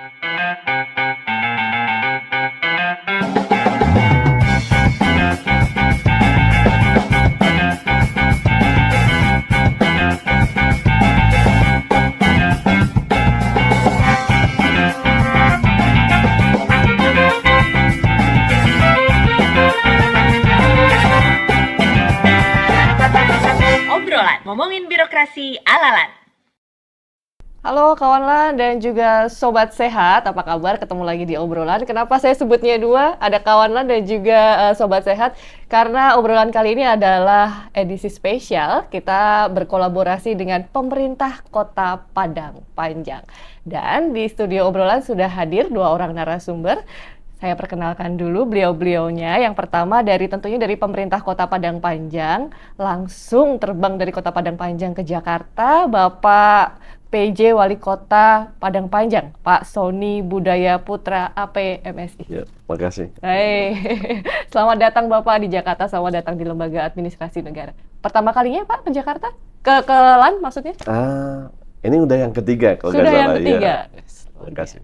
Obrolan ngomongin birokrasi ala-lan. Halo kawan LAN dan juga Sobat Sehat, apa kabar? Ketemu lagi di obrolan. Kenapa saya sebutnya dua? Ada kawan LAN dan juga Sobat Sehat. Karena obrolan kali ini adalah edisi spesial. Kita berkolaborasi dengan pemerintah Kota Padang Panjang. Dan di studio obrolan sudah hadir dua orang narasumber. Saya perkenalkan dulu beliau-beliaunya. Yang pertama tentunya dari pemerintah Kota Padang Panjang, langsung terbang dari Kota Padang Panjang ke Jakarta, Bapak PJ Wali Kota Padang Panjang, Pak Sony Budaya Putra APMSI. Ya, makasih. Hai, selamat datang Bapak di Jakarta, selamat datang di Lembaga Administrasi Negara. Pertama kalinya Pak ke Jakarta? Ke LAN maksudnya? Ini udah yang ketiga kalau nggak Sudah salah. yang ketiga. Ya. Makasih.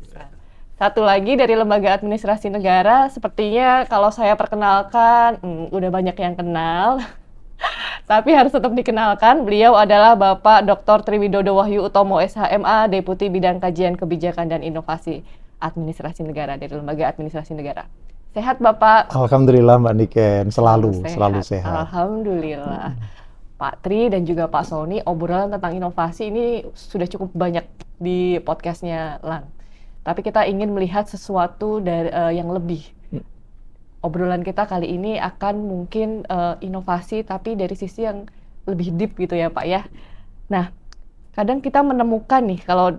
Satu lagi dari Lembaga Administrasi Negara, sepertinya kalau saya perkenalkan, udah banyak yang kenal. Tapi harus tetap dikenalkan, beliau adalah Bapak Dr. Triwidodo Wahyu Utomo SHMA, Deputi Bidang Kajian Kebijakan dan Inovasi Administrasi Negara dari Lembaga Administrasi Negara. Sehat Bapak? Alhamdulillah Mbak Niken, selalu sehat. Alhamdulillah. Pak Tri dan juga Pak Sony, obrolan tentang inovasi ini sudah cukup banyak di podcastnya LAN. Tapi kita ingin melihat sesuatu dari yang lebih. Obrolan kita kali ini akan mungkin inovasi tapi dari sisi yang lebih deep gitu ya Pak ya. Nah, kadang kita menemukan nih kalau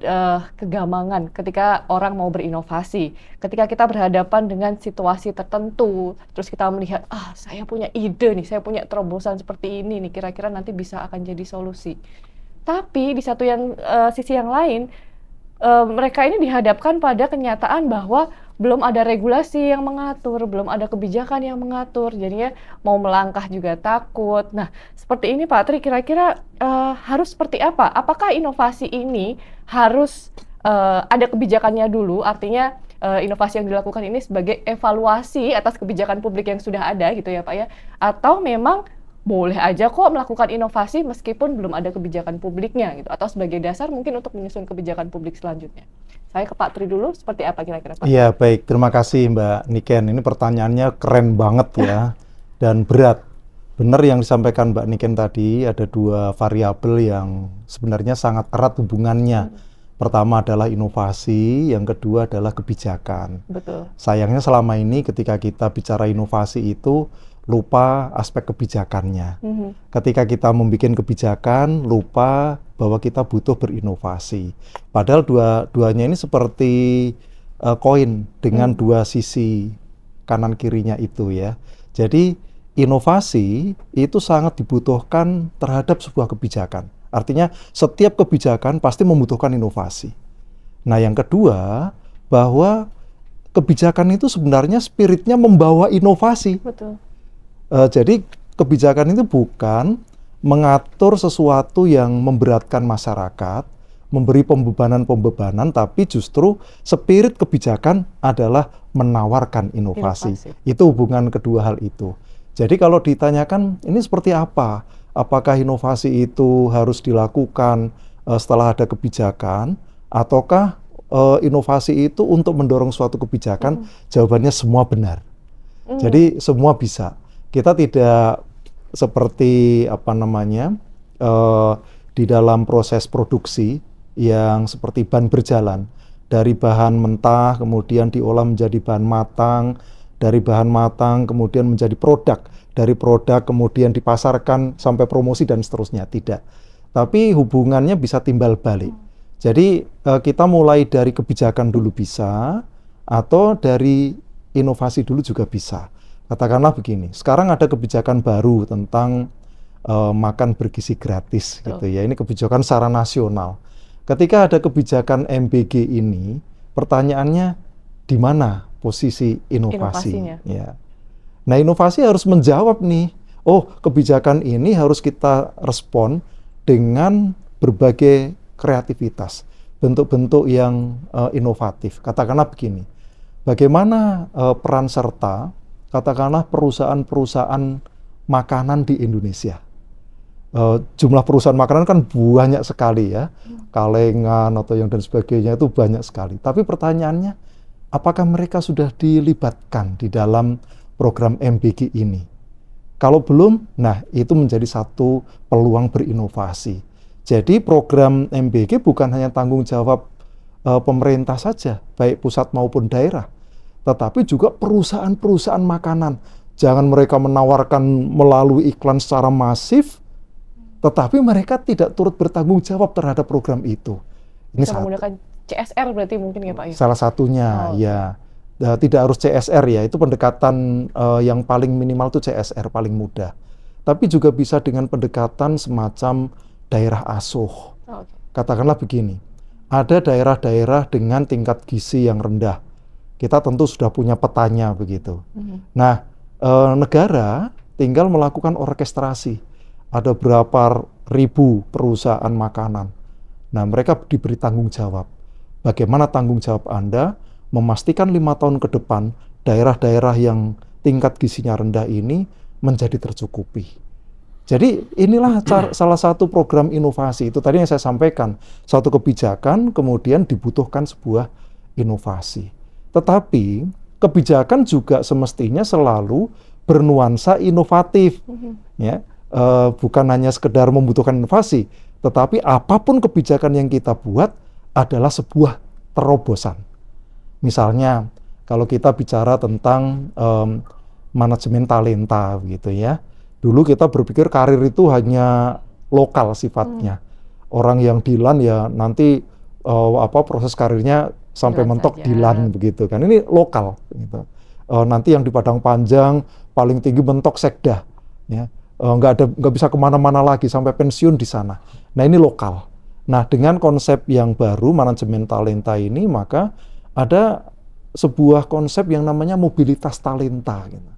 kegamangan ketika orang mau berinovasi. Ketika kita berhadapan dengan situasi tertentu, terus kita melihat, saya punya ide nih, saya punya terobosan seperti ini nih, kira-kira nanti bisa akan jadi solusi. Tapi di sisi yang lain, mereka ini dihadapkan pada kenyataan bahwa belum ada regulasi yang mengatur, belum ada kebijakan yang mengatur, jadinya mau melangkah juga takut. Nah, seperti ini Pak Tri, kira-kira harus seperti apa? Apakah inovasi ini harus ada kebijakannya dulu, artinya inovasi yang dilakukan ini sebagai evaluasi atas kebijakan publik yang sudah ada gitu ya Pak ya? Atau memang boleh aja kok melakukan inovasi meskipun belum ada kebijakan publiknya gitu, atau sebagai dasar mungkin untuk menyusun kebijakan publik selanjutnya. Saya ke Pak Tri dulu, seperti apa kira-kira Pak? Iya baik, terima kasih Mbak Niken. Ini pertanyaannya keren banget ya dan berat. Benar yang disampaikan Mbak Niken tadi, ada dua variabel yang sebenarnya sangat erat hubungannya. Pertama adalah inovasi, yang kedua adalah kebijakan. Betul. Sayangnya selama ini ketika kita bicara inovasi itu lupa aspek kebijakannya. Ketika kita membuat kebijakan, lupa bahwa kita butuh berinovasi. Padahal duanya ini seperti koin dengan dua sisi kanan kirinya itu ya. Jadi inovasi itu sangat dibutuhkan terhadap sebuah kebijakan. Artinya setiap kebijakan pasti membutuhkan inovasi. Nah yang kedua, bahwa kebijakan itu sebenarnya spiritnya membawa inovasi. Betul. Jadi kebijakan itu bukan mengatur sesuatu yang memberatkan masyarakat, memberi pembebanan, tapi justru spirit kebijakan adalah menawarkan inovasi. Itu hubungan kedua hal itu. Jadi kalau ditanyakan ini seperti apa? Apakah inovasi itu harus dilakukan setelah ada kebijakan, ataukah inovasi itu untuk mendorong suatu kebijakan? Jawabannya semua benar. Jadi semua bisa. Kita tidak seperti di dalam proses produksi yang seperti ban berjalan, dari bahan mentah kemudian diolah menjadi bahan matang, dari bahan matang kemudian menjadi produk, dari produk kemudian dipasarkan sampai promosi dan seterusnya. Tidak, tapi hubungannya bisa timbal balik. Jadi kita mulai dari kebijakan dulu bisa, atau dari inovasi dulu juga bisa. Katakanlah begini, sekarang ada kebijakan baru tentang makan bergizi gratis gitu ya. Ini kebijakan secara nasional. Ketika ada kebijakan MBG ini, pertanyaannya di mana posisi inovasi? Ya. Nah, inovasi harus menjawab nih, kebijakan ini harus kita respon dengan berbagai kreativitas, bentuk-bentuk yang inovatif. Katakanlah begini, bagaimana peran serta, katakanlah perusahaan-perusahaan makanan di Indonesia. Jumlah perusahaan makanan kan banyak sekali ya, Kalengan atau yang dan sebagainya itu banyak sekali. Tapi pertanyaannya, apakah mereka sudah dilibatkan di dalam program MBG ini? Kalau belum, nah itu menjadi satu peluang berinovasi. Jadi program MBG bukan hanya tanggung jawab pemerintah saja, baik pusat maupun daerah, tetapi juga perusahaan-perusahaan makanan. Jangan mereka menawarkan melalui iklan secara masif, tetapi mereka tidak turut bertanggung jawab terhadap program itu. Ini Bisa menggunakan CSR berarti mungkin ya Pak ya? salah satunya, ya. Tidak harus CSR ya, itu pendekatan yang paling minimal itu CSR, paling mudah. Tapi juga bisa dengan pendekatan semacam daerah asuh. Okay. Katakanlah begini, ada daerah-daerah dengan tingkat gizi yang rendah. Kita tentu sudah punya petanya begitu. Nah, negara tinggal melakukan orkestrasi. Ada berapa ribu perusahaan makanan. Nah, mereka diberi tanggung jawab. Bagaimana tanggung jawab Anda memastikan 5 tahun ke depan daerah-daerah yang tingkat gizinya rendah ini menjadi tercukupi. Jadi inilah salah satu program inovasi. Itu tadi yang saya sampaikan. Suatu kebijakan kemudian dibutuhkan sebuah inovasi. Tetapi kebijakan juga semestinya selalu bernuansa inovatif. Ya. Bukan hanya sekedar membutuhkan inovasi, tetapi apapun kebijakan yang kita buat adalah sebuah terobosan. Misalnya, kalau kita bicara tentang manajemen talenta, gitu ya. Dulu kita berpikir karir itu hanya lokal sifatnya. Orang yang di LAN ya nanti proses karirnya sampai mentok di LAN begitu kan. Ini lokal. Gitu. Nanti yang di Padang Panjang paling tinggi mentok sekda. Ya. Nggak bisa kemana-mana lagi sampai pensiun di sana. Nah ini lokal. Nah dengan konsep yang baru manajemen talenta ini maka ada sebuah konsep yang namanya mobilitas talenta. Gitu.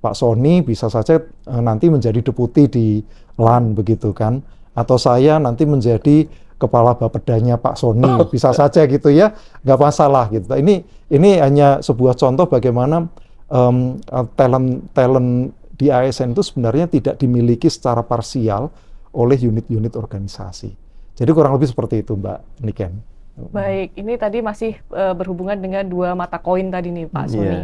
Pak Sony bisa saja nanti menjadi deputi di LAN begitu kan, atau saya nanti menjadi kepala bapedanya Pak Sony bisa saja gitu ya, nggak masalah gitu. Ini hanya sebuah contoh bagaimana talent di ASN itu sebenarnya tidak dimiliki secara parsial oleh unit-unit organisasi. Jadi kurang lebih seperti itu, Mbak Niken. Baik, ini tadi masih berhubungan dengan dua mata koin tadi nih, Pak Sony.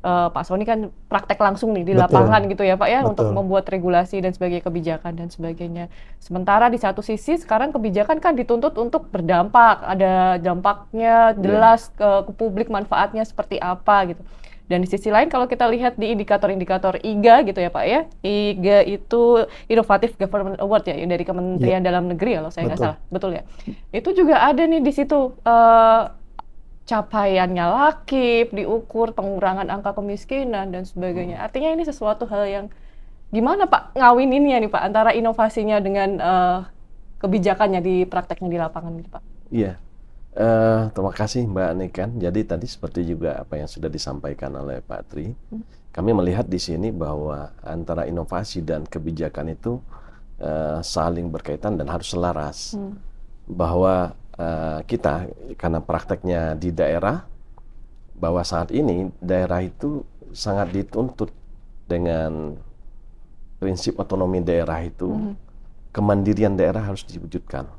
Pak Sony kan praktek langsung nih di lapangan gitu ya, Pak ya, untuk membuat regulasi dan sebagainya, kebijakan dan sebagainya. Sementara di satu sisi sekarang kebijakan kan dituntut untuk berdampak, ada dampaknya jelas ke publik, manfaatnya seperti apa gitu. Dan di sisi lain kalau kita lihat di indikator-indikator IGA gitu ya Pak ya, IGA itu Innovative Government Award ya dari Kementerian Dalam Negeri kalau saya nggak salah, betul ya. Itu juga ada nih di situ capaiannya LAKIP, diukur pengurangan angka kemiskinan dan sebagainya. Artinya ini sesuatu hal yang gimana Pak ngawininnya nih Pak antara inovasinya dengan kebijakannya di prakteknya di lapangan gitu Pak. Iya. Terima kasih Mbak Niken. Jadi tadi seperti juga apa yang sudah disampaikan oleh Pak Tri, kami melihat di sini bahwa antara inovasi dan kebijakan itu saling berkaitan dan harus selaras. Bahwa kita karena prakteknya di daerah, bahwa saat ini daerah itu sangat dituntut dengan prinsip otonomi daerah itu, kemandirian daerah harus diwujudkan.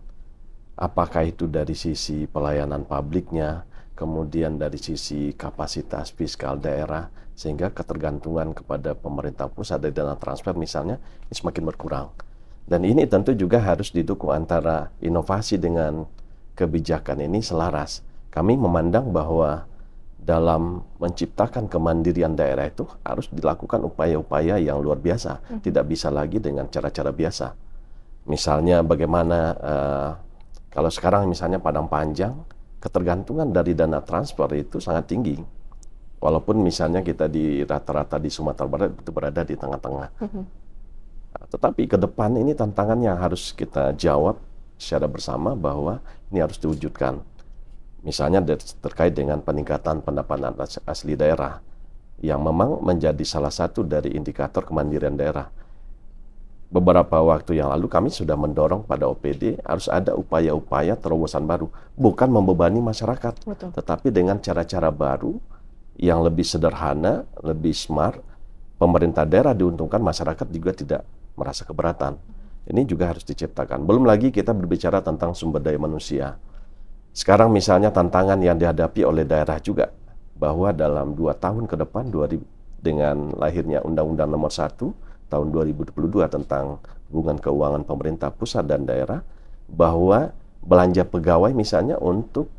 Apakah itu dari sisi pelayanan publiknya, kemudian dari sisi kapasitas fiskal daerah, sehingga ketergantungan kepada pemerintah pusat dari dana transfer misalnya ini semakin berkurang. Dan ini tentu juga harus didukung antara inovasi dengan kebijakan ini selaras. Kami memandang bahwa dalam menciptakan kemandirian daerah itu harus dilakukan upaya-upaya yang luar biasa. Tidak bisa lagi dengan cara-cara biasa. Misalnya bagaimana kalau sekarang misalnya Padang Panjang, ketergantungan dari dana transfer itu sangat tinggi. Walaupun misalnya kita di rata-rata di Sumatera Barat itu berada di tengah-tengah. Tetapi ke depan ini tantangannya harus kita jawab secara bersama bahwa ini harus diwujudkan. Misalnya terkait dengan peningkatan pendapatan asli daerah, yang memang menjadi salah satu dari indikator kemandirian daerah. beberapa waktu yang lalu kami sudah mendorong pada OPD harus ada upaya-upaya terobosan baru, bukan membebani masyarakat, Betul. tetapi dengan cara-cara baru yang lebih sederhana, lebih smart. Pemerintah daerah diuntungkan, masyarakat juga tidak merasa keberatan. Ini juga harus diciptakan. Belum lagi kita berbicara tentang sumber daya manusia. Sekarang misalnya tantangan yang dihadapi oleh daerah juga, bahwa dalam 2 tahun ke depan, dengan lahirnya Undang-Undang Nomor 1 tahun 2022 tentang hubungan keuangan pemerintah pusat dan daerah, bahwa belanja pegawai misalnya untuk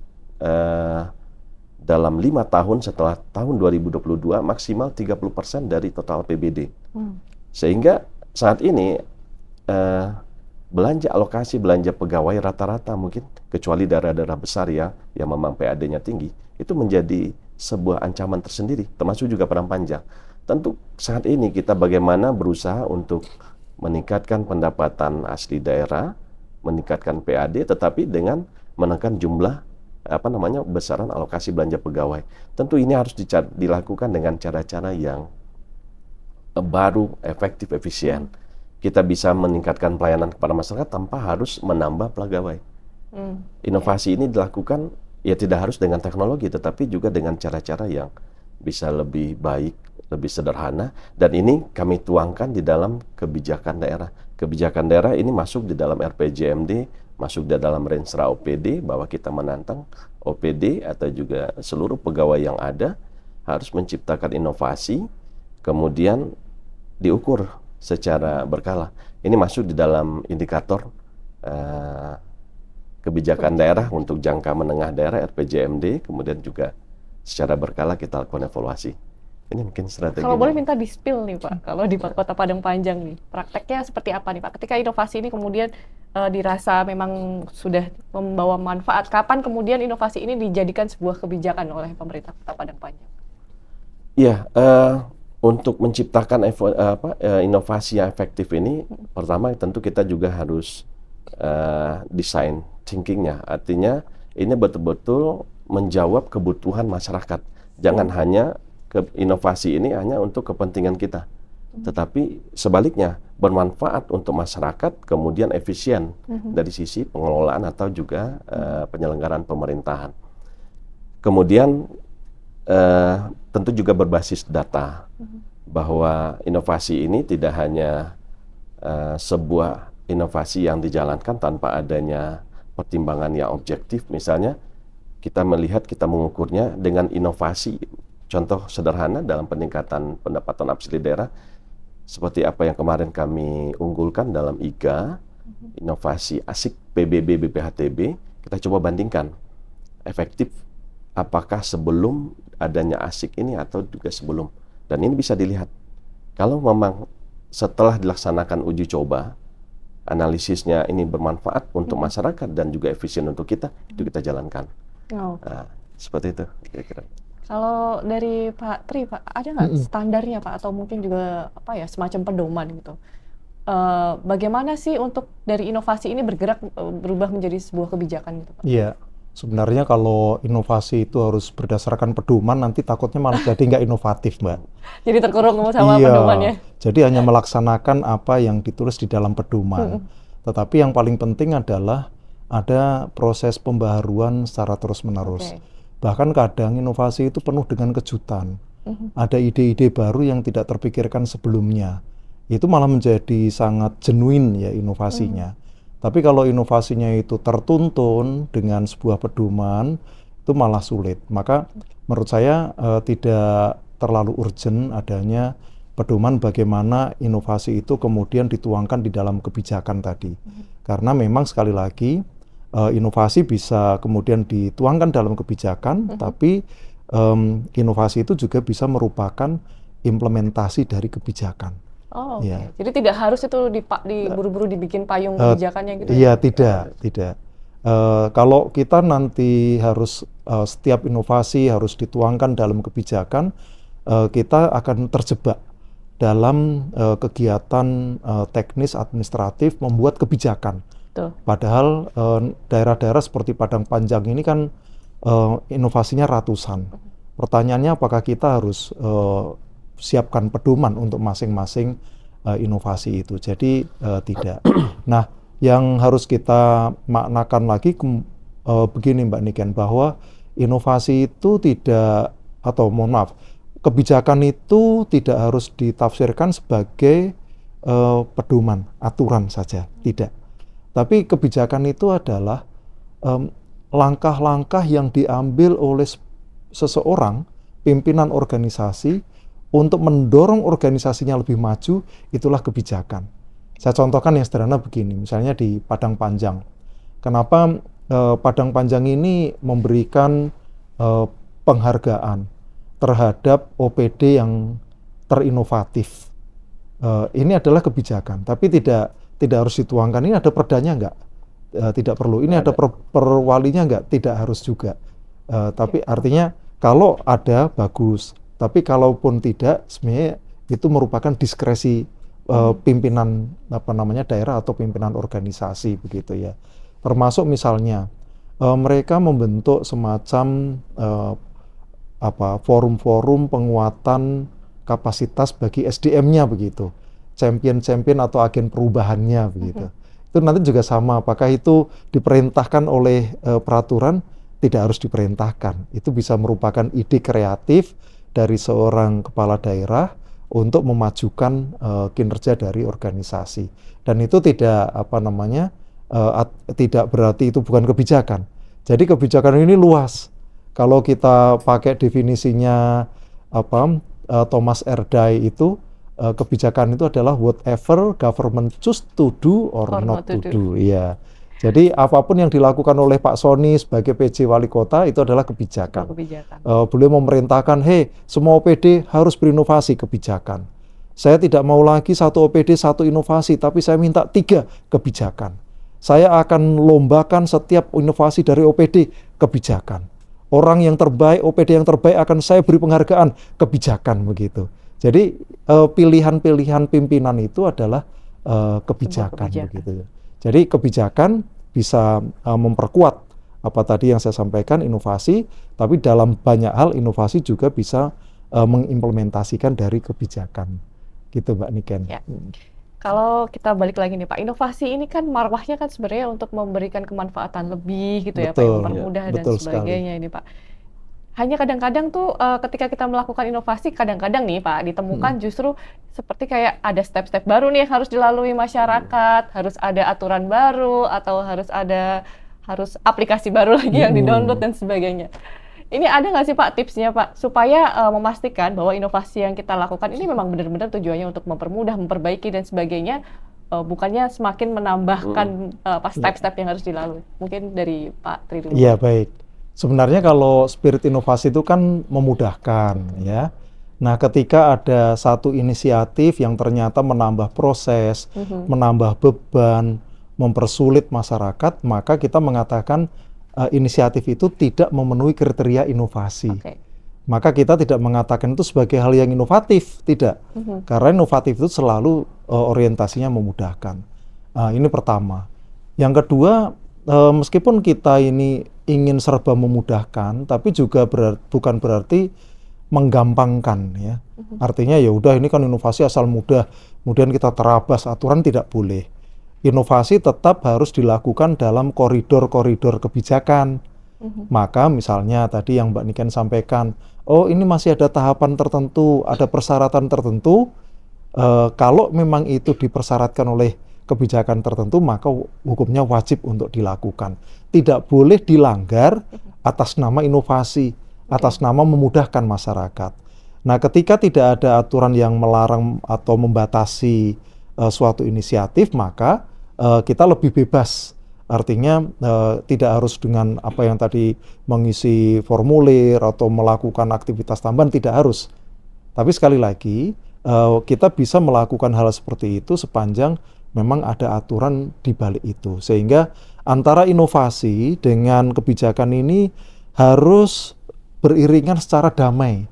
dalam 5 tahun setelah tahun 2022 maksimal 30% dari total APBD. Sehingga saat ini belanja alokasi belanja pegawai rata-rata mungkin, kecuali daerah-daerah besar ya yang memang PAD-nya tinggi, itu menjadi sebuah ancaman tersendiri, termasuk juga peran panjang. Tentu saat ini kita bagaimana berusaha untuk meningkatkan pendapatan asli daerah, meningkatkan PAD, tetapi dengan menekan jumlah besaran alokasi belanja pegawai. Tentu ini harus dilakukan dengan cara-cara yang baru, efektif, efisien. Kita bisa meningkatkan pelayanan kepada masyarakat tanpa harus menambah pegawai. Inovasi ini dilakukan ya tidak harus dengan teknologi, tetapi juga dengan cara-cara yang bisa lebih baik, lebih sederhana, dan ini kami tuangkan di dalam kebijakan daerah. Kebijakan daerah ini masuk di dalam RPJMD, masuk di dalam Renstra OPD, bahwa kita menantang OPD atau juga seluruh pegawai yang ada harus menciptakan inovasi, kemudian diukur secara berkala. Ini masuk di dalam indikator kebijakan daerah untuk jangka menengah daerah RPJMD, kemudian juga secara berkala kita lakukan evaluasi. Ini mungkin strategi. Kalau boleh minta di-spill nih Pak, kalau di Kota Padang Panjang nih, prakteknya seperti apa nih Pak? Ketika inovasi ini kemudian dirasa memang sudah membawa manfaat, kapan kemudian inovasi ini dijadikan sebuah kebijakan oleh pemerintah Kota Padang Panjang? Iya, untuk menciptakan inovasi yang efektif ini, pertama tentu kita juga harus design thinkingnya, artinya ini betul-betul menjawab kebutuhan masyarakat. Jangan hanya inovasi ini hanya untuk kepentingan kita, tetapi sebaliknya bermanfaat untuk masyarakat, kemudian efisien dari sisi pengelolaan atau juga penyelenggaraan pemerintahan. Kemudian tentu juga berbasis data, bahwa inovasi ini tidak hanya sebuah inovasi yang dijalankan tanpa adanya pertimbangan yang objektif. Misalnya kita melihat, kita mengukurnya dengan inovasi. Contoh sederhana dalam peningkatan pendapatan asli daerah, seperti apa yang kemarin kami unggulkan dalam IGA, inovasi ASIK PBB BPHTB, kita coba bandingkan efektif apakah sebelum adanya ASIK ini atau juga sebelum. Dan ini bisa dilihat, kalau memang setelah dilaksanakan uji coba, analisisnya ini bermanfaat untuk masyarakat dan juga efisien untuk kita, itu kita jalankan. Nah, seperti itu kira-kira. Kalau dari Pak Tri, Pak, ada nggak standarnya Pak, atau mungkin juga semacam pedoman gitu? Bagaimana sih untuk dari inovasi ini berubah menjadi sebuah kebijakan gitu Pak? Iya, sebenarnya kalau inovasi itu harus berdasarkan pedoman, nanti takutnya malah jadi nggak inovatif, Mbak. Jadi terkurung sama pedomannya. Jadi hanya melaksanakan apa yang ditulis di dalam pedoman. Tetapi yang paling penting adalah ada proses pembaharuan secara terus-menerus. Bahkan kadang inovasi itu penuh dengan kejutan. Ada ide-ide baru yang tidak terpikirkan sebelumnya. Itu malah menjadi sangat genuine ya inovasinya. Tapi kalau inovasinya itu tertuntun dengan sebuah pedoman, itu malah sulit. Maka menurut saya tidak terlalu urgent adanya pedoman bagaimana inovasi itu kemudian dituangkan di dalam kebijakan tadi. Karena memang sekali lagi inovasi bisa kemudian dituangkan dalam kebijakan, tapi inovasi itu juga bisa merupakan implementasi dari kebijakan. Oh, okay. Jadi tidak harus itu buru-buru dibikin payung kebijakannya gitu? Iya, tidak. Kalau kita nanti harus setiap inovasi harus dituangkan dalam kebijakan, kita akan terjebak dalam kegiatan teknis administratif membuat kebijakan. Padahal daerah-daerah seperti Padang Panjang ini kan inovasinya ratusan. Pertanyaannya apakah kita harus siapkan pedoman untuk masing-masing inovasi itu. Jadi tidak. Nah, yang harus kita maknakan lagi begini Mbak Niken, bahwa inovasi itu tidak, atau mohon maaf, kebijakan itu tidak harus ditafsirkan sebagai pedoman, aturan saja, tidak. Tapi kebijakan itu adalah langkah-langkah yang diambil oleh seseorang, pimpinan organisasi, untuk mendorong organisasinya lebih maju, itulah kebijakan. Saya contohkan yang sederhana begini, misalnya di Padang Panjang. Kenapa Padang Panjang ini memberikan penghargaan terhadap OPD yang terinovatif? Ini adalah kebijakan, tapi tidak harus dituangkan. Ini ada perdanya enggak? Tidak perlu. Ini ada perwalinya enggak? Tidak harus juga. Tapi artinya kalau ada bagus. Tapi kalaupun tidak, sebenarnya itu merupakan diskresi pimpinan daerah atau pimpinan organisasi begitu ya. Termasuk misalnya mereka membentuk semacam forum-forum penguatan kapasitas bagi SDM-nya begitu. Champion-champion atau agen perubahannya begitu. Itu nanti juga sama, apakah itu diperintahkan oleh peraturan? Tidak harus diperintahkan. Itu bisa merupakan ide kreatif dari seorang kepala daerah untuk memajukan kinerja dari organisasi. Dan itu tidak tidak berarti itu bukan kebijakan. Jadi kebijakan ini luas. Kalau kita pakai definisinya Thomas Erdai itu, kebijakan itu adalah whatever government choose to do or not to do. Iya. Jadi apapun yang dilakukan oleh Pak Sony sebagai PJ Wali Kota itu adalah kebijakan. Beliau memerintahkan, semua OPD harus berinovasi, kebijakan. Saya tidak mau lagi satu OPD satu inovasi, tapi saya minta 3 kebijakan. Saya akan lombakan setiap inovasi dari OPD, kebijakan. Orang yang terbaik, OPD yang terbaik akan saya beri penghargaan, kebijakan begitu. Jadi pilihan-pilihan pimpinan itu adalah kebijakan begitu. Jadi kebijakan bisa memperkuat apa tadi yang saya sampaikan, inovasi, tapi dalam banyak hal inovasi juga bisa mengimplementasikan dari kebijakan. Gitu Mbak Niken. Ya. Kalau kita balik lagi nih Pak, inovasi ini kan marwahnya kan sebenarnya untuk memberikan kemanfaatan lebih gitu ya Pak, mempermudah dan sebagainya ini Pak. Hanya kadang-kadang tuh ketika kita melakukan inovasi, kadang-kadang nih Pak, ditemukan justru seperti kayak ada step-step baru nih yang harus dilalui masyarakat, harus ada aturan baru, atau harus aplikasi baru lagi yang di-download dan sebagainya. Ini ada nggak sih Pak tipsnya Pak, supaya memastikan bahwa inovasi yang kita lakukan ini memang benar-benar tujuannya untuk mempermudah, memperbaiki dan sebagainya, bukannya semakin menambahkan step-step yang harus dilalui. Mungkin dari Pak Tri dulu. Iya, baik. Sebenarnya kalau spirit inovasi itu kan memudahkan ya. Nah, ketika ada satu inisiatif yang ternyata menambah proses, menambah beban, mempersulit masyarakat, maka kita mengatakan inisiatif itu tidak memenuhi kriteria inovasi. Maka kita tidak mengatakan itu sebagai hal yang inovatif, tidak. Karena inovatif itu selalu orientasinya memudahkan. Ini pertama. Yang kedua, meskipun kita ini ingin serba memudahkan, tapi juga bukan berarti menggampangkan ya. Artinya ya udah ini kan inovasi asal mudah, kemudian kita terabas aturan, tidak boleh. Inovasi tetap harus dilakukan dalam koridor-koridor kebijakan. Maka misalnya tadi yang Mbak Niken sampaikan, ini masih ada tahapan tertentu, ada persyaratan tertentu. Kalau memang itu dipersyaratkan oleh kebijakan tertentu, maka hukumnya wajib untuk dilakukan. Tidak boleh dilanggar atas nama inovasi, atas nama memudahkan masyarakat. Nah, ketika tidak ada aturan yang melarang atau membatasi suatu inisiatif, maka kita lebih bebas. Artinya tidak harus dengan apa yang tadi mengisi formulir atau melakukan aktivitas tambahan, tidak harus. Tapi sekali lagi, kita bisa melakukan hal seperti itu sepanjang memang ada aturan di balik itu. Sehingga antara inovasi dengan kebijakan ini harus beriringan secara damai.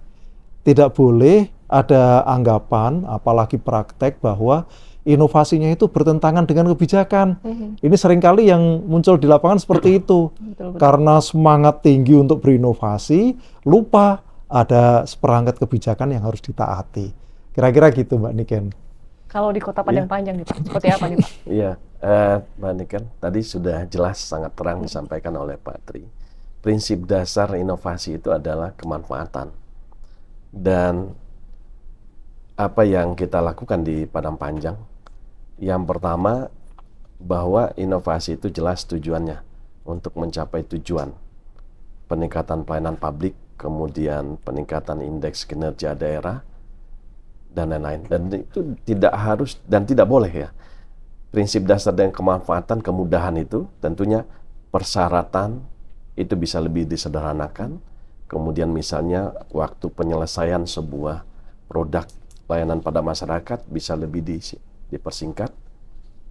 Tidak boleh ada anggapan, apalagi praktek, bahwa inovasinya itu bertentangan dengan kebijakan. Ini seringkali yang muncul di lapangan seperti itu. Karena semangat tinggi untuk berinovasi, lupa ada seperangkat kebijakan yang harus ditaati. Kira-kira gitu Mbak Niken. Kalau di Kota Padang Panjang nih Pak, seperti apa nih Pak? Iya, Mbak Niken, tadi sudah jelas sangat terang disampaikan oleh Pak Tri. Prinsip dasar inovasi itu adalah kemanfaatan. Dan apa yang kita lakukan di Padang Panjang, yang pertama bahwa inovasi itu jelas tujuannya untuk mencapai tujuan peningkatan pelayanan publik, kemudian peningkatan indeks kinerja daerah, dan lain-lain. Dan itu tidak harus dan tidak boleh ya. Prinsip dasar dan kemanfaatan, kemudahan itu tentunya persyaratan itu bisa lebih disederhanakan. Kemudian misalnya waktu penyelesaian sebuah produk layanan pada masyarakat bisa lebih dipersingkat.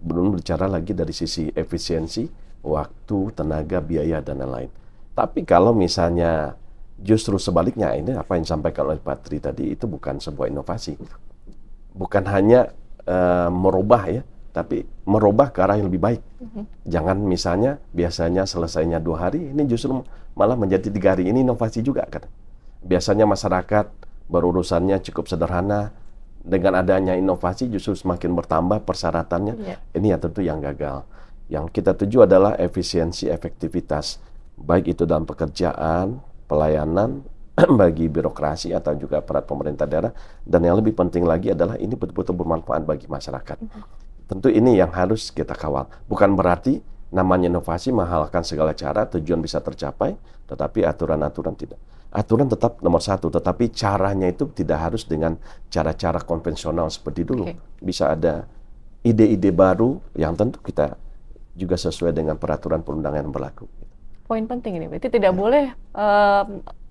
Belum bicara lagi dari sisi efisiensi, waktu, tenaga, biaya, dan lain-lain. Tapi kalau misalnya justru sebaliknya, ini apa yang disampaikan oleh Pak Tri tadi, itu bukan sebuah inovasi. Bukan hanya merubah ya, tapi merubah ke arah yang lebih baik. Jangan misalnya biasanya selesainya 2 hari, ini justru malah menjadi 3 hari. Ini inovasi juga kan. Biasanya masyarakat berurusannya cukup sederhana, dengan adanya inovasi justru semakin bertambah persyaratannya. Ini ya tentu yang gagal. Yang kita tuju adalah efisiensi, efektivitas, baik itu dalam pekerjaan, pelayanan bagi birokrasi atau juga aparat pemerintah daerah, dan yang lebih penting lagi adalah ini betul-betul bermanfaat bagi masyarakat. Tentu ini yang harus kita kawal. Bukan berarti namanya inovasi menghalalkan segala cara, tujuan bisa tercapai, tetapi aturan-aturan tidak. Aturan tetap nomor 1, tetapi caranya itu tidak harus dengan cara-cara konvensional seperti dulu. Bisa ada ide-ide baru yang tentu kita juga sesuai dengan peraturan perundangan yang berlaku. Poin penting ini, berarti tidak boleh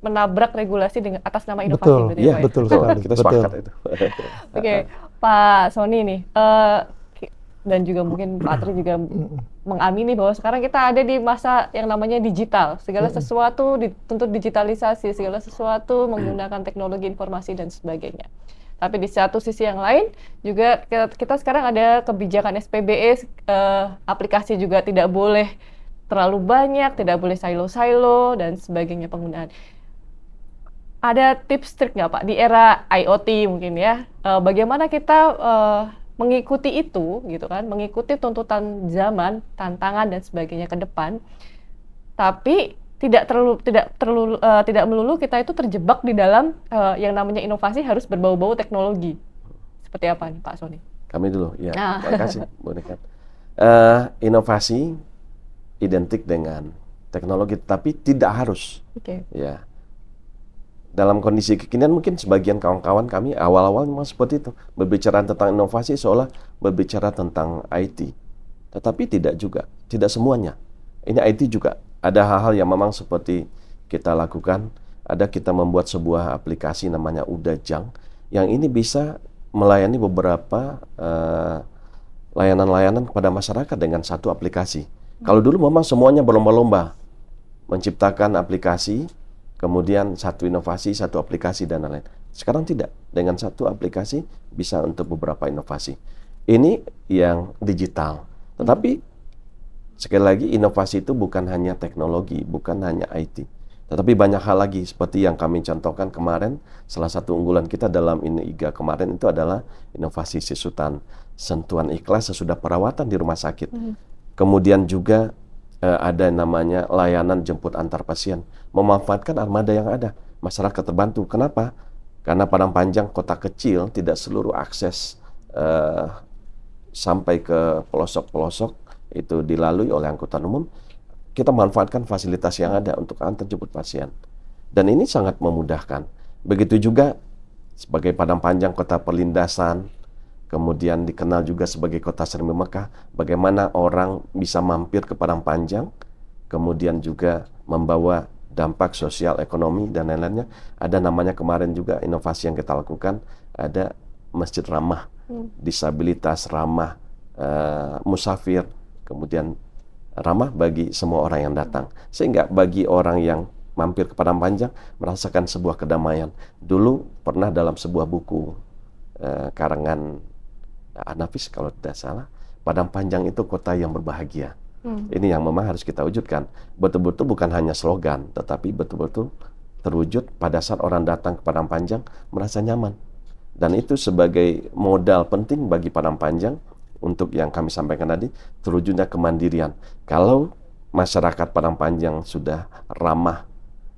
menabrak regulasi dengan atas nama inovasi. Betul, betul sekali. Kita sepakat itu. Oke, Pak Sony nih, dan juga mungkin Pak Tri juga mengamini bahwa sekarang kita ada di masa yang namanya digital. Segala sesuatu dituntut digitalisasi, segala sesuatu menggunakan teknologi informasi dan sebagainya. Tapi di satu sisi yang lain juga kita sekarang ada kebijakan SPBE, aplikasi juga tidak boleh terlalu banyak, tidak boleh silo-silo dan sebagainya penggunaan. Ada tips trik nggak Pak di era IoT mungkin ya? Bagaimana kita mengikuti itu, gitu kan? Mengikuti tuntutan zaman, tantangan dan sebagainya ke depan. Tapi tidak melulu kita itu terjebak di dalam yang namanya inovasi harus berbau-bau teknologi. Seperti apa nih Pak Sony? Kami dulu, ya. Terima kasih, Bu Niken. Inovasi identik dengan teknologi, tapi tidak harus. Ya. Dalam kondisi kekinian mungkin sebagian kawan-kawan kami awal-awal memang seperti itu. Berbicara tentang inovasi seolah berbicara tentang IT. Tetapi tidak juga, tidak semuanya. Ini IT juga. Ada hal-hal yang memang seperti kita lakukan. Ada kita membuat sebuah aplikasi namanya Udajang, yang ini bisa melayani beberapa layanan-layanan kepada masyarakat dengan satu aplikasi. Kalau dulu memang semuanya berlomba-lomba menciptakan aplikasi, kemudian satu inovasi, satu aplikasi, dan lain-lain. Sekarang tidak. Dengan satu aplikasi bisa untuk beberapa inovasi. Ini yang digital. Tetapi sekali lagi inovasi itu bukan hanya teknologi, bukan hanya IT. Tetapi banyak hal lagi seperti yang kami contohkan kemarin. Salah satu unggulan kita dalam IGA kemarin itu adalah inovasi sisutan sentuhan ikhlas sesudah perawatan di rumah sakit. Kemudian juga ada namanya layanan jemput antar pasien, memanfaatkan armada yang ada, masyarakat terbantu. Kenapa? Karena Padang Panjang kota kecil, tidak seluruh akses sampai ke pelosok-pelosok itu dilalui oleh angkutan umum. Kita manfaatkan fasilitas yang ada untuk antar jemput pasien, dan ini sangat memudahkan. Begitu juga sebagai Padang Panjang kota perlindasan, kemudian dikenal juga sebagai kota Sermi Mekah, bagaimana orang bisa mampir ke Padang Panjang, kemudian juga membawa dampak sosial, ekonomi, dan lain-lainnya. Ada namanya kemarin juga inovasi yang kita lakukan, ada masjid ramah disabilitas, ramah musafir, kemudian ramah bagi semua orang yang datang. Sehingga bagi orang yang mampir ke Padang Panjang merasakan sebuah kedamaian. Dulu pernah dalam sebuah buku karangan Anafis kalau tidak salah, Padang Panjang itu kota yang berbahagia. Ini yang memang harus kita wujudkan. Betul-betul bukan hanya slogan, tetapi betul-betul terwujud pada saat orang datang ke Padang Panjang merasa nyaman. Dan itu sebagai modal penting bagi Padang Panjang untuk yang kami sampaikan tadi, terwujudnya kemandirian. Kalau masyarakat Padang Panjang sudah ramah,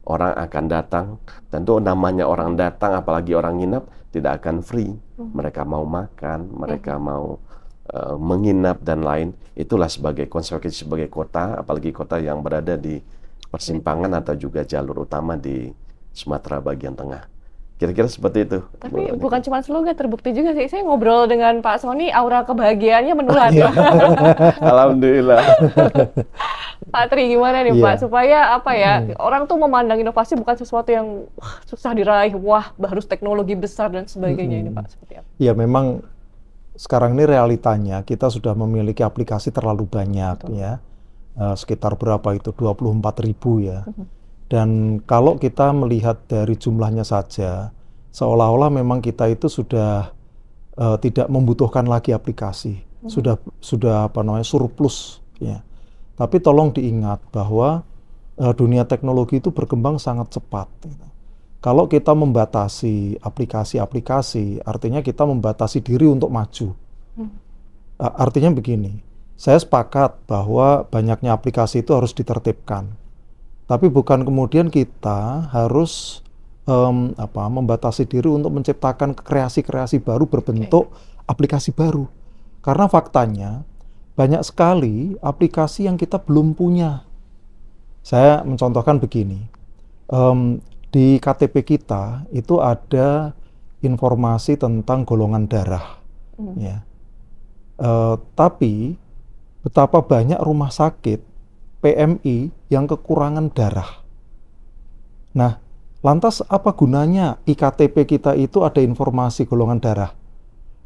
orang akan datang. Tentu namanya orang datang, apalagi orang nginap, tidak akan free. Mereka mau makan, mereka mau menginap dan lain. Itulah sebagai konsekuensi sebagai kota, apalagi kota yang berada di persimpangan atau juga jalur utama di Sumatera bagian tengah. Kira-kira seperti itu. Tapi bukan cuma slogan, terbukti juga sih. Saya ngobrol dengan Pak Sony, aura kebahagiaannya menular. Alhamdulillah. Pak Tri, gimana nih Pak? Supaya apa ya, orang tuh memandang inovasi bukan sesuatu yang susah diraih, harus teknologi besar dan sebagainya ini Pak. Seperti apa? Ya memang sekarang ini realitanya kita sudah memiliki aplikasi terlalu banyak. Betul. Ya. Sekitar berapa itu? 24.000 ya. Dan kalau kita melihat dari jumlahnya saja, seolah-olah memang kita itu sudah tidak membutuhkan lagi aplikasi, sudah surplus. Ya. Tapi tolong diingat bahwa dunia teknologi itu berkembang sangat cepat. Gitu. Kalau kita membatasi aplikasi-aplikasi, artinya kita membatasi diri untuk maju. Artinya begini, saya sepakat bahwa banyaknya aplikasi itu harus ditertibkan. Tapi bukan kemudian kita harus membatasi diri untuk menciptakan kreasi-kreasi baru berbentuk aplikasi baru. Karena faktanya banyak sekali aplikasi yang kita belum punya. Saya mencontohkan begini, di KTP kita itu ada informasi tentang golongan darah. Ya. Tapi betapa banyak rumah sakit PMI yang kekurangan darah. Nah, lantas apa gunanya iktp kita itu ada informasi golongan darah?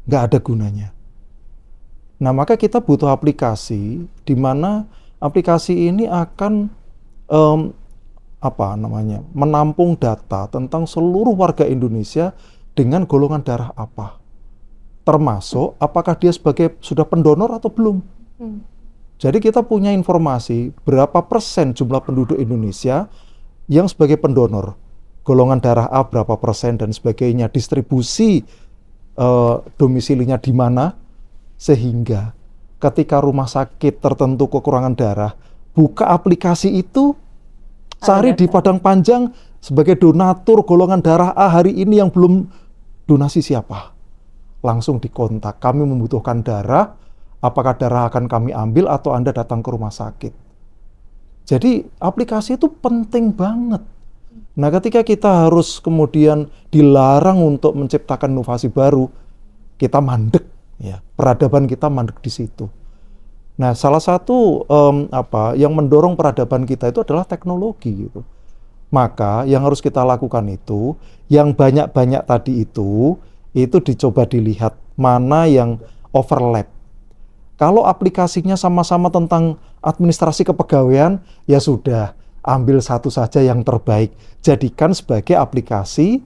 Nggak ada gunanya. Nah, maka kita butuh aplikasi di mana aplikasi ini akan menampung data tentang seluruh warga Indonesia dengan golongan darah apa. Termasuk apakah dia sudah pendonor atau belum. Jadi kita punya informasi berapa persen jumlah penduduk Indonesia yang sebagai pendonor, golongan darah A berapa persen dan sebagainya, distribusi domisilinya di mana, sehingga ketika rumah sakit tertentu kekurangan darah, buka aplikasi itu, cari di Padang Panjang sebagai donatur golongan darah A hari ini yang belum donasi siapa. Langsung dikontak, kami membutuhkan darah, apakah darah akan kami ambil atau Anda datang ke rumah sakit. Jadi aplikasi itu penting banget. Nah, ketika kita harus kemudian dilarang untuk menciptakan inovasi baru, kita mandek, ya, peradaban kita mandek di situ. Nah, salah satu yang mendorong peradaban kita itu adalah teknologi gitu. Maka yang harus kita lakukan itu, yang banyak-banyak tadi itu dicoba dilihat mana yang overlap. Kalau aplikasinya sama-sama tentang administrasi kepegawaian, ya sudah, ambil satu saja yang terbaik. Jadikan sebagai aplikasi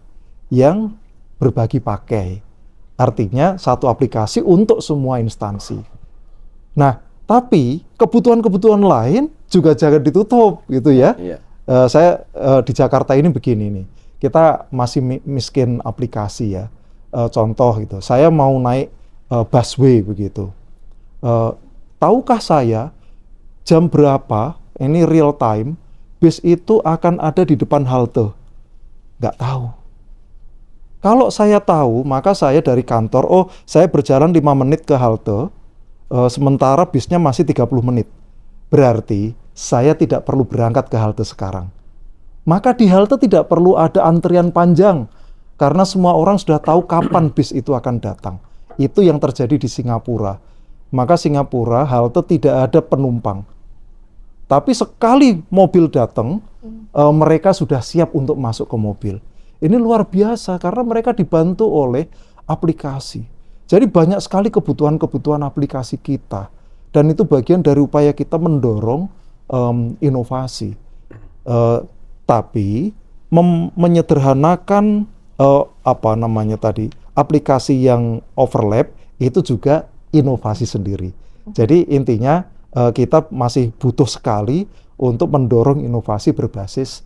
yang berbagi pakai. Artinya satu aplikasi untuk semua instansi. Nah, tapi kebutuhan-kebutuhan lain juga jangan ditutup gitu ya. Iya. Saya di Jakarta ini begini nih, kita masih miskin aplikasi ya. Contoh gitu, saya mau naik busway begitu. Tahukah saya jam berapa, ini real time, bis itu akan ada di depan halte? Nggak tahu. Kalau saya tahu, maka saya dari kantor, saya berjalan 5 menit ke halte, sementara bisnya masih 30 menit. Berarti saya tidak perlu berangkat ke halte sekarang. Maka di halte tidak perlu ada antrian panjang, karena semua orang sudah tahu kapan bis itu akan datang. Itu yang terjadi di Singapura. Maka Singapura halte tidak ada penumpang. Tapi sekali mobil datang, mereka sudah siap untuk masuk ke mobil. Ini luar biasa karena mereka dibantu oleh aplikasi. Jadi banyak sekali kebutuhan-kebutuhan aplikasi kita. Dan itu bagian dari upaya kita mendorong inovasi. Tapi menyederhanakan aplikasi yang overlap itu juga inovasi sendiri. Jadi intinya kita masih butuh sekali untuk mendorong inovasi berbasis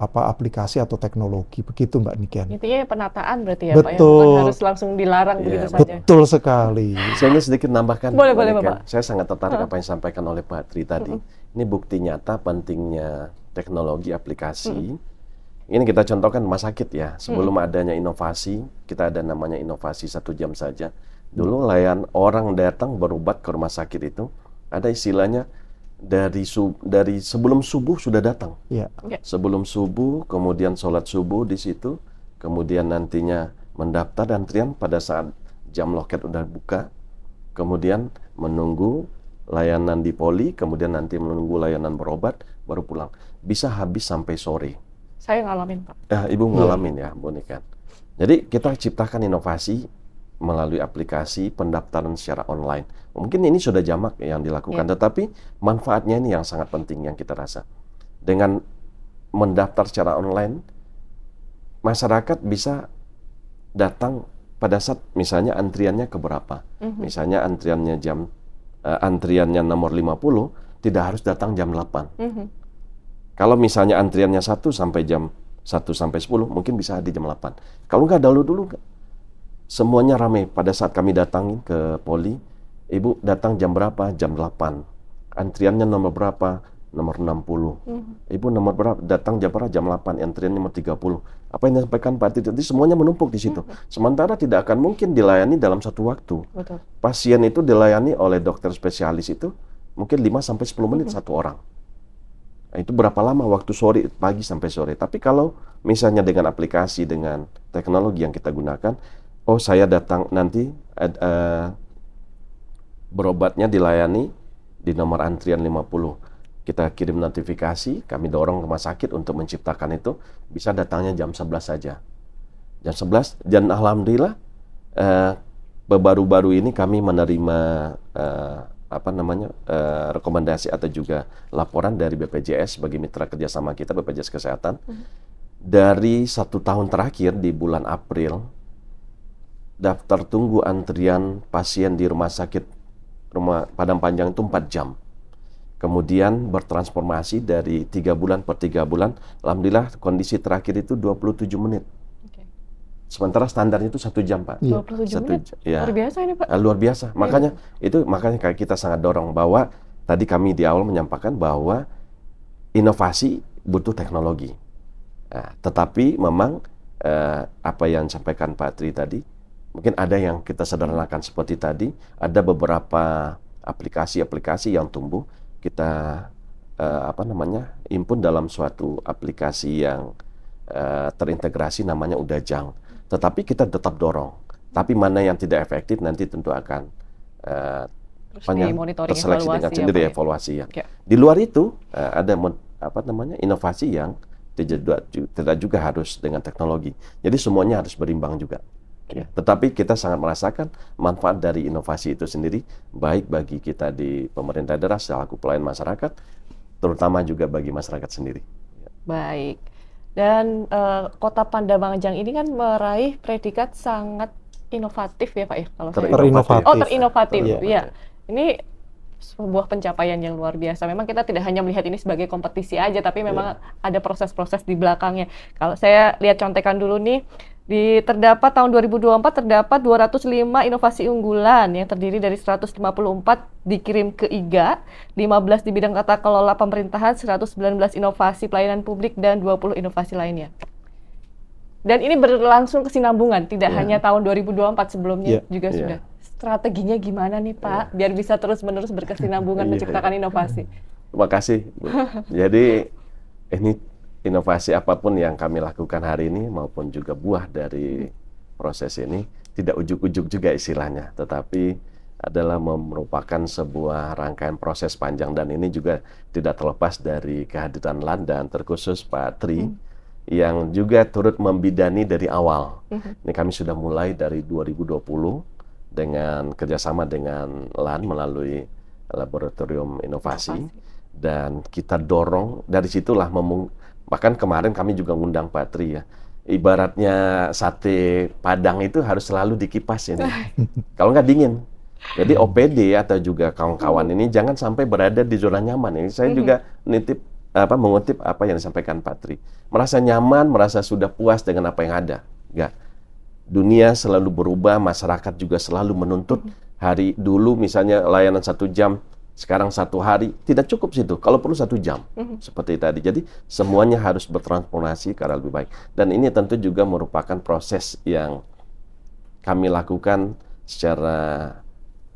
aplikasi atau teknologi. Begitu Mbak Niken. Intinya penataan berarti ya Pak ya, Betul. bukan harus langsung dilarang Iya, begitu saja. Betul sekali. Saya ingin sedikit nambahkan, Boleh, Mbak boleh, Niken. Bapak. Saya sangat tertarik apa yang disampaikan oleh Pak Tri tadi. Ini bukti nyata pentingnya teknologi aplikasi. Ini kita contohkan rumah sakit ya. Sebelum adanya inovasi, kita ada namanya inovasi 1 jam saja. Dulu orang datang berobat ke rumah sakit itu, ada istilahnya dari sebelum subuh sudah datang. Ya. Sebelum subuh, kemudian sholat subuh di situ, kemudian nantinya mendaftar dan antrian pada saat jam loket udah buka, kemudian menunggu layanan di poli, kemudian nanti menunggu layanan berobat, baru pulang. Bisa habis sampai sore. Saya ngalamin Pak. Ibu ngalamin ya, Bu Niken. Jadi kita ciptakan inovasi melalui aplikasi pendaftaran secara online. Mungkin ini sudah jamak yang dilakukan, tetapi manfaatnya ini yang sangat penting yang kita rasa. Dengan mendaftar secara online, masyarakat bisa datang pada saat misalnya antriannya keberapa. Misalnya antriannya nomor 50, tidak harus datang jam 8. Kalau misalnya antriannya 1 sampai jam 1 sampai 10, mungkin bisa di jam 8. Kalau nggak dulu nggak. Semuanya ramai. Pada saat kami datangin ke poli, Ibu datang jam berapa? Jam 8. Antriannya nomor berapa? Nomor 60. Ibu nomor berapa? Datang jam berapa? Jam 8. Antriannya nomor 30. Apa yang disampaikan Pak Titi? Jadi semuanya menumpuk di situ. Sementara tidak akan mungkin dilayani dalam satu waktu. Betul. Pasien itu dilayani oleh dokter spesialis itu mungkin 5 sampai 10 menit satu orang. Nah, itu berapa lama waktu sore, pagi sampai sore. Tapi kalau misalnya dengan aplikasi, dengan teknologi yang kita gunakan, saya datang nanti berobatnya dilayani di nomor antrian 50. Kita kirim notifikasi, kami dorong rumah sakit untuk menciptakan itu, bisa datangnya jam 11 saja. Jam 11, dan alhamdulillah baru-baru ini kami menerima rekomendasi atau juga laporan dari BPJS sebagai mitra kerjasama kita, BPJS Kesehatan. Dari 1 tahun terakhir di bulan April, daftar tunggu antrian pasien di rumah sakit Padang Panjang itu 4 jam. Kemudian bertransformasi dari 3 bulan per 3 bulan. Alhamdulillah kondisi terakhir itu 27 menit. Sementara standarnya itu 1 jam, Pak. 27 menit? Ya. Luar biasa ini, Pak. Luar biasa. Makanya kayak kita sangat dorong bahwa tadi kami di awal menyampaikan bahwa inovasi butuh teknologi. Tetapi memang apa yang disampaikan Pak Tri tadi, mungkin ada yang kita sederhanakan seperti tadi, ada beberapa aplikasi-aplikasi yang tumbuh, kita impun dalam suatu aplikasi yang terintegrasi namanya Udajang. Tetapi kita tetap dorong. Tapi mana yang tidak efektif nanti tentu akan terseleksi dengan sendiri evaluasi ya. Di luar itu ada inovasi yang tidak juga harus dengan teknologi. Jadi semuanya harus berimbang juga. Ya, tetapi kita sangat merasakan manfaat dari inovasi itu sendiri, baik bagi kita di pemerintah daerah selaku pelayan masyarakat, terutama juga bagi masyarakat sendiri. Baik. Dan Kota Pandamanjang ini kan meraih predikat sangat inovatif ya Pak ya? Kalau Terinovatif. Terinovatif. Ya. Ini sebuah pencapaian yang luar biasa. Memang kita tidak hanya melihat ini sebagai kompetisi aja, tapi memang ada proses-proses di belakangnya. Kalau saya lihat contekan dulu nih, terdapat tahun 2024 terdapat 205 inovasi unggulan yang terdiri dari 154 dikirim ke IGA, 15 di bidang tata kelola pemerintahan, 119 inovasi pelayanan publik, dan 20 inovasi lainnya. Dan ini berlangsung kesinambungan, tidak hanya tahun 2024, sebelumnya juga sudah. Strateginya gimana nih Pak, biar bisa terus-menerus berkesinambungan menciptakan inovasi? Terima kasih, Bu. Jadi ini inovasi apapun yang kami lakukan hari ini maupun juga buah dari proses ini tidak ujuk-ujuk juga istilahnya, tetapi adalah merupakan sebuah rangkaian proses panjang, dan ini juga tidak terlepas dari kehadiran LAN dan terkhusus Pak Tri yang juga turut membidani dari awal. Ini kami sudah mulai dari 2020 dengan kerjasama dengan LAN melalui Laboratorium Inovasi. Dan kita dorong dari situlah bahkan kemarin kami juga ngundang Pak Tri ya. Ibaratnya sate Padang itu harus selalu dikipas ini. Kalau nggak dingin. Jadi OPD atau juga kawan-kawan ini jangan sampai berada di zona nyaman. Ini saya juga nitip mengutip apa yang disampaikan Pak Tri. Merasa nyaman, merasa sudah puas dengan apa yang ada. Enggak. Dunia selalu berubah, masyarakat juga selalu menuntut. Hari dulu misalnya layanan 1 jam, sekarang 1 hari, tidak cukup situ. Kalau perlu 1 jam, seperti tadi. Jadi semuanya harus bertransformasi ke arah lebih baik. Dan ini tentu juga merupakan proses yang kami lakukan secara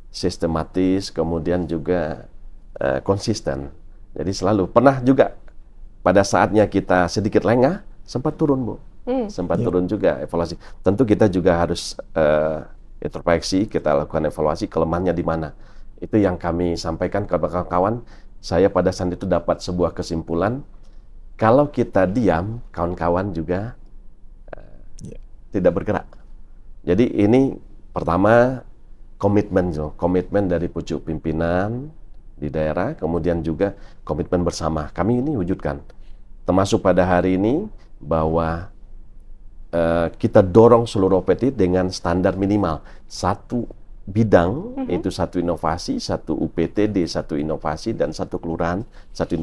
sistematis, kemudian juga konsisten. Jadi selalu pernah juga pada saatnya kita sedikit lengah, sempat turun, Bu. Sempat turun juga evaluasi. Tentu kita juga harus introspeksi, kita lakukan evaluasi kelemahannya di mana. Itu yang kami sampaikan ke kawan-kawan. Saya pada saat itu dapat sebuah kesimpulan, kalau kita diam, kawan-kawan juga tidak bergerak. Jadi ini pertama komitmen dari pucuk pimpinan di daerah, kemudian juga komitmen bersama. Kami ini wujudkan. Termasuk pada hari ini bahwa kita dorong seluruh OPD dengan standar minimal 1 bidang, itu 1 inovasi, 1 UPTD, 1 inovasi, dan 1 kelurahan, 1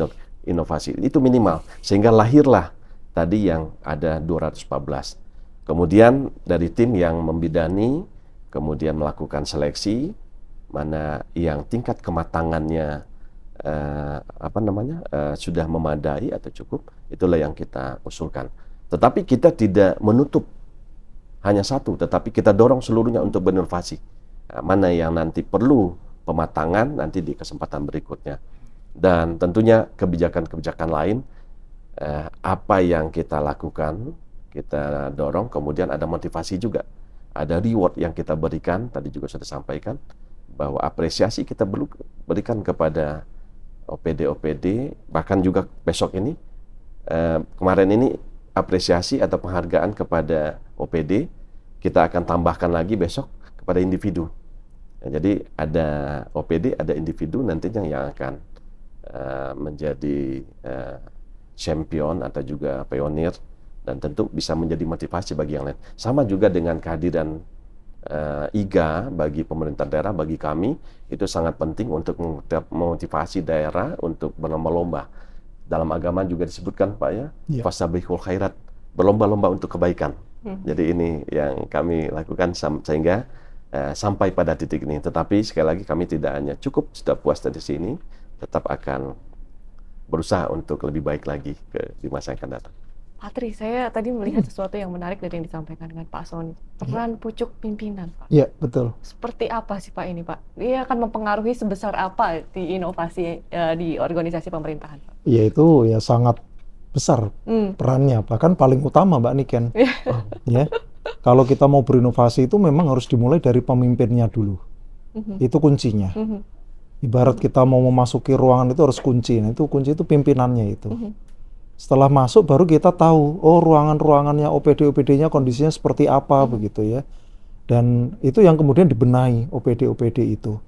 inovasi. Itu minimal. Sehingga lahirlah tadi yang ada 214. Kemudian dari tim yang membidani, kemudian melakukan seleksi, mana yang tingkat kematangannya sudah memadai atau cukup, itulah yang kita usulkan. Tetapi kita tidak menutup hanya 1, tetapi kita dorong seluruhnya untuk berinovasi. Mana yang nanti perlu pematangan nanti di kesempatan berikutnya. Dan tentunya kebijakan-kebijakan lain, apa yang kita lakukan, kita dorong, kemudian ada motivasi juga. Ada reward yang kita berikan, tadi juga sudah disampaikan, bahwa apresiasi kita berikan kepada OPD, bahkan juga besok ini, kemarin ini apresiasi atau penghargaan kepada OPD, kita akan tambahkan lagi besok kepada individu. Jadi ada OPD, ada individu nantinya yang akan menjadi champion atau juga pionir, dan tentu bisa menjadi motivasi bagi yang lain. Sama juga dengan kehadiran IGA bagi pemerintah daerah, bagi kami itu sangat penting untuk memotivasi daerah untuk berlomba-lomba. Dalam agama juga disebutkan, Pak ya, fasabiqul khairat, berlomba-lomba untuk kebaikan. Jadi ini yang kami lakukan sehingga sampai pada titik ini. Tetapi sekali lagi kami tidak hanya cukup sudah puas dari sini, tetap akan berusaha untuk lebih baik lagi di masa yang akan datang. Pak Tri, saya tadi melihat sesuatu yang menarik dari yang disampaikan dengan Pak Sony. Peran pucuk pimpinan, Pak. Iya, betul. Seperti apa sih Pak ini, Pak? Dia akan mempengaruhi sebesar apa di inovasi di organisasi pemerintahan, Pak? Ya itu ya sangat besar perannya, bahkan paling utama, Mbak Niken. Ya, kalau kita mau berinovasi itu memang harus dimulai dari pemimpinnya dulu. Itu kuncinya. Ibarat kita mau memasuki ruangan itu harus kunci. Nah, itu kunci itu pimpinannya itu. Setelah masuk baru kita tahu, oh ruangan-ruangannya OPD-OPD-nya kondisinya seperti apa begitu ya. Dan itu yang kemudian dibenahi OPD-OPD itu.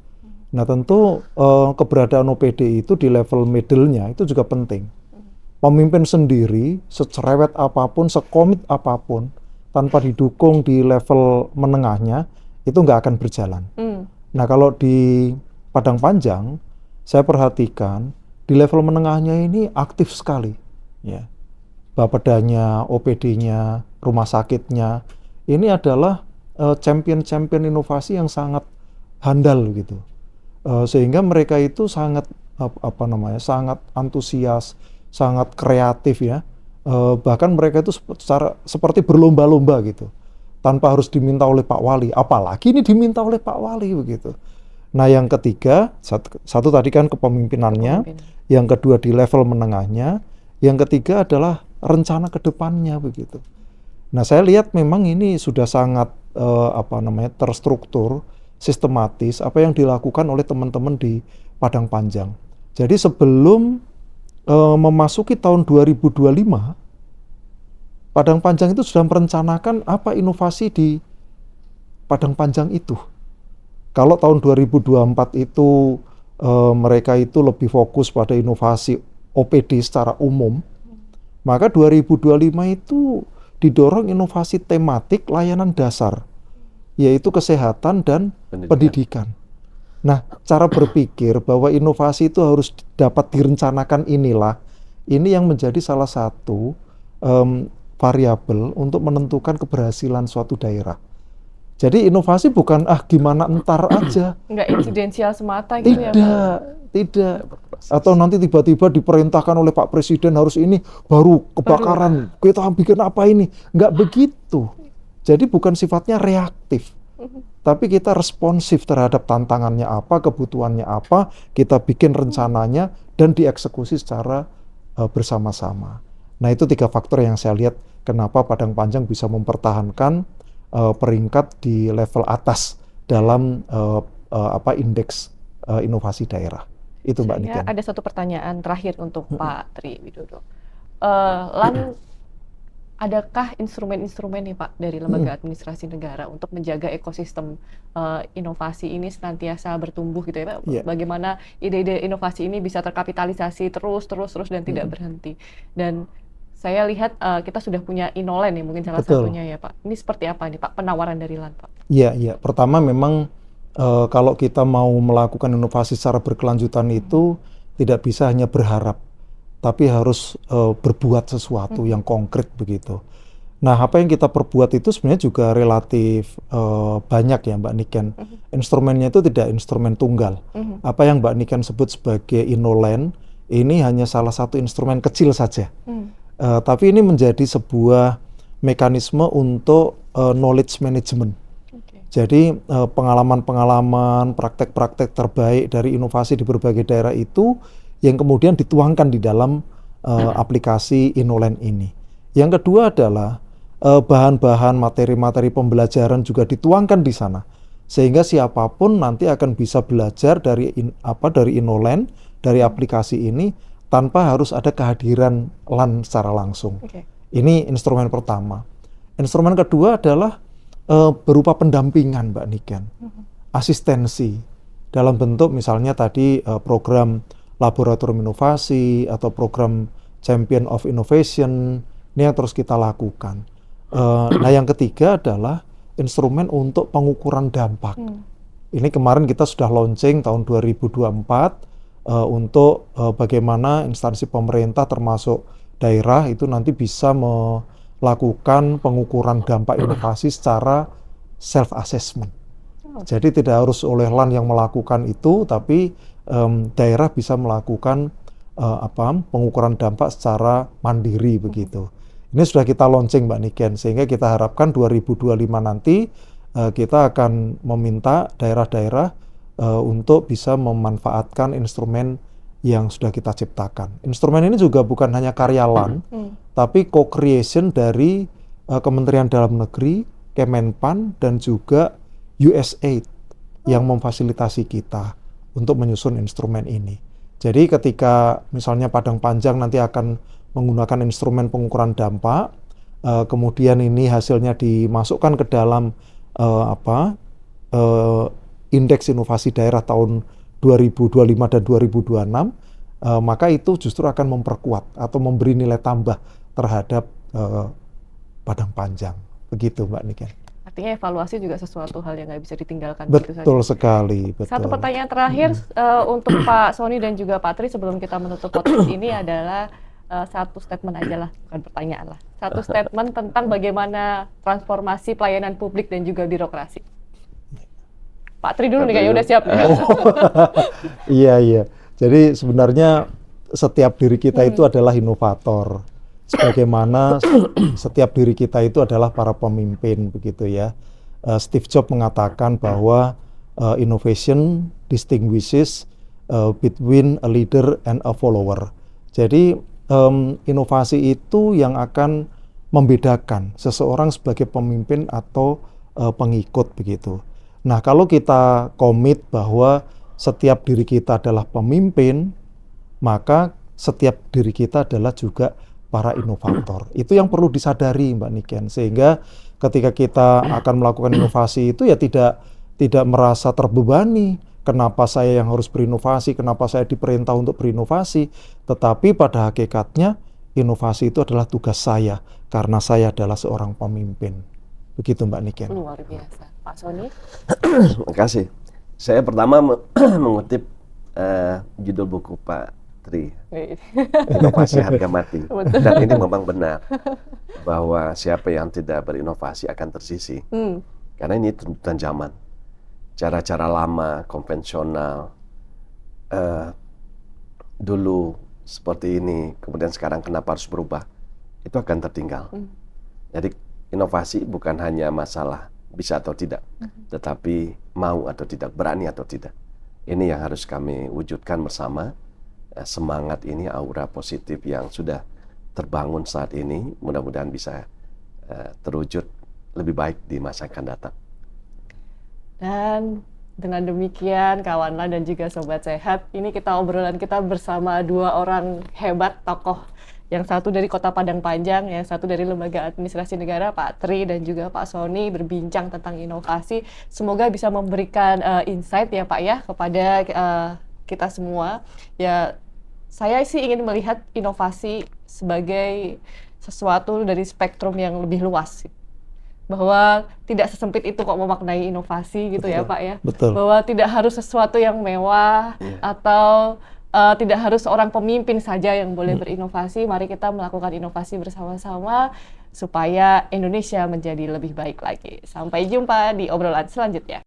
Nah tentu keberadaan OPD itu di level middle-nya itu juga penting. Pemimpin sendiri secerewet apapun, sekomit apapun, tanpa didukung di level menengahnya, itu nggak akan berjalan. Nah kalau di Padang Panjang, saya perhatikan di level menengahnya ini aktif sekali. Ya, Bapedanya, OPD-nya, rumah sakitnya, ini adalah champion-champion inovasi yang sangat handal gitu, sehingga mereka itu sangat sangat antusias, sangat kreatif ya, bahkan mereka itu seperti berlomba-lomba gitu, tanpa harus diminta oleh Pak Wali, apalagi ini diminta oleh Pak Wali begitu. Nah yang ketiga, satu tadi kan kepemimpinannya, yang kedua di level menengahnya. Yang ketiga adalah rencana ke depannya begitu. Nah, saya lihat memang ini sudah sangat terstruktur, sistematis apa yang dilakukan oleh teman-teman di Padang Panjang. Jadi sebelum memasuki tahun 2025, Padang Panjang itu sudah merencanakan apa inovasi di Padang Panjang itu. Kalau tahun 2024 itu mereka itu lebih fokus pada inovasi OPD secara umum, maka 2025 itu didorong inovasi tematik layanan dasar, yaitu kesehatan dan pendidikan. Nah, cara berpikir bahwa inovasi itu harus dapat direncanakan inilah ini yang menjadi salah satu variabel untuk menentukan keberhasilan suatu daerah. Jadi inovasi bukan gimana entar aja. Nggak insidensial semata gitu ya Pak? Tidak. Atau nanti tiba-tiba diperintahkan oleh Pak Presiden harus ini, baru kebakaran, kita bikin apa ini. Nggak begitu. Jadi bukan sifatnya reaktif. Tapi kita responsif terhadap tantangannya apa, kebutuhannya apa, kita bikin rencananya, dan dieksekusi secara bersama-sama. Nah itu 3 faktor yang saya lihat kenapa Padang Panjang bisa mempertahankan peringkat di level atas dalam indeks inovasi daerah. Itu Mbak Niken. Ada satu pertanyaan terakhir untuk Pak Tri Widodo. Lan, adakah instrumen-instrumen nih Pak dari lembaga administrasi negara untuk menjaga ekosistem inovasi ini senantiasa bertumbuh gitu ya Pak? Yeah. Bagaimana ide-ide inovasi ini bisa terkapitalisasi terus dan tidak berhenti. Dan saya lihat kita sudah punya Inolen ya mungkin salah satunya ya Pak. Ini seperti apa nih Pak penawaran dari Lan Pak? Iya. Pertama memang kalau kita mau melakukan inovasi secara berkelanjutan itu tidak bisa hanya berharap, tapi harus berbuat sesuatu yang konkret begitu. Nah, apa yang kita perbuat itu sebenarnya juga relatif banyak ya Mbak Niken. Instrumennya itu tidak instrumen tunggal. Apa yang Mbak Niken sebut sebagai Inolen, ini hanya salah satu instrumen kecil saja. Tapi ini menjadi sebuah mekanisme untuk knowledge management. Jadi pengalaman-pengalaman, praktek-praktek terbaik dari inovasi di berbagai daerah itu yang kemudian dituangkan di dalam aplikasi Inolen ini. Yang kedua adalah bahan-bahan, materi-materi pembelajaran juga dituangkan di sana, sehingga siapapun nanti akan bisa belajar dari Inolen, dari aplikasi ini tanpa harus ada kehadiran LAN secara langsung. Ini instrumen pertama. Instrumen kedua adalah berupa pendampingan Mbak Niken, asistensi dalam bentuk misalnya tadi program laboratorium inovasi atau program Champion of Innovation, ini yang terus kita lakukan. Nah yang ketiga adalah instrumen untuk pengukuran dampak. Ini kemarin kita sudah launching tahun 2024 untuk bagaimana instansi pemerintah termasuk daerah itu nanti bisa melakukan pengukuran dampak inovasi secara self-assessment. Jadi tidak harus oleh LAN yang melakukan itu, tapi daerah bisa melakukan pengukuran dampak secara mandiri begitu. Ini sudah kita launching Mbak Niken, sehingga kita harapkan 2025 nanti kita akan meminta daerah-daerah untuk bisa memanfaatkan instrumen yang sudah kita ciptakan. Instrumen ini juga bukan hanya karya LAN, tapi co-creation dari Kementerian Dalam Negeri, Kemenpan, dan juga USAID yang memfasilitasi kita untuk menyusun instrumen ini. Jadi ketika misalnya Padang Panjang nanti akan menggunakan instrumen pengukuran dampak, kemudian ini hasilnya dimasukkan ke dalam indeks inovasi daerah tahun 2025 dan 2026, maka itu justru akan memperkuat atau memberi nilai tambah terhadap Padang Panjang. Begitu Mbak Niken. Artinya evaluasi juga sesuatu hal yang nggak bisa ditinggalkan. Betul sekali. Betul. Satu pertanyaan terakhir untuk Pak Sony dan juga Pak Tri sebelum kita menutup podcast ini adalah satu statement aja lah, bukan pertanyaan lah. Satu statement tentang bagaimana transformasi pelayanan publik dan juga birokrasi. Pak Tri dulu nih kayaknya udah siap. Iya. Jadi sebenarnya setiap diri kita itu adalah inovator. Sebagaimana setiap diri kita itu adalah para pemimpin begitu ya. Steve Jobs mengatakan bahwa innovation distinguishes between a leader and a follower. Jadi inovasi itu yang akan membedakan seseorang sebagai pemimpin atau pengikut begitu. Nah, kalau kita komit bahwa setiap diri kita adalah pemimpin, maka setiap diri kita adalah juga para inovator. Itu yang perlu disadari Mbak Niken, sehingga ketika kita akan melakukan inovasi itu ya tidak merasa terbebani. Kenapa saya yang harus berinovasi, kenapa saya diperintah untuk berinovasi, tetapi pada hakikatnya inovasi itu adalah tugas saya, karena saya adalah seorang pemimpin. Begitu Mbak Niken. Luar biasa. Pak Sony? Terima kasih. Saya pertama mengutip judul buku Pak Tri, inovasi harga mati. Betul. Dan ini memang benar bahwa siapa yang tidak berinovasi akan tersisih. Karena ini tuntutan zaman. Cara-cara lama, konvensional, dulu seperti ini, kemudian sekarang kenapa harus berubah, itu akan tertinggal. Jadi inovasi bukan hanya masalah bisa atau tidak, tetapi mau atau tidak, berani atau tidak. Ini yang harus kami wujudkan bersama. Semangat ini, aura positif yang sudah terbangun saat ini, mudah-mudahan bisa terwujud lebih baik di masa akan datang. Dan dengan demikian kawan Lan dan juga Sobat Sehat, ini obrolan kita bersama dua orang hebat tokoh. Yang satu dari Kota Padang Panjang, yang satu dari Lembaga Administrasi Negara, Pak Tri dan juga Pak Sony, berbincang tentang inovasi. Semoga bisa memberikan insight ya Pak ya kepada kita semua. Ya, saya sih ingin melihat inovasi sebagai sesuatu dari spektrum yang lebih luas. Bahwa tidak sesempit itu kok memaknai inovasi gitu. Betul. Ya Pak ya. Betul. Bahwa tidak harus sesuatu yang mewah atau tidak harus seorang pemimpin saja yang boleh berinovasi. Mari kita melakukan inovasi bersama-sama supaya Indonesia menjadi lebih baik lagi. Sampai jumpa di obrolan selanjutnya.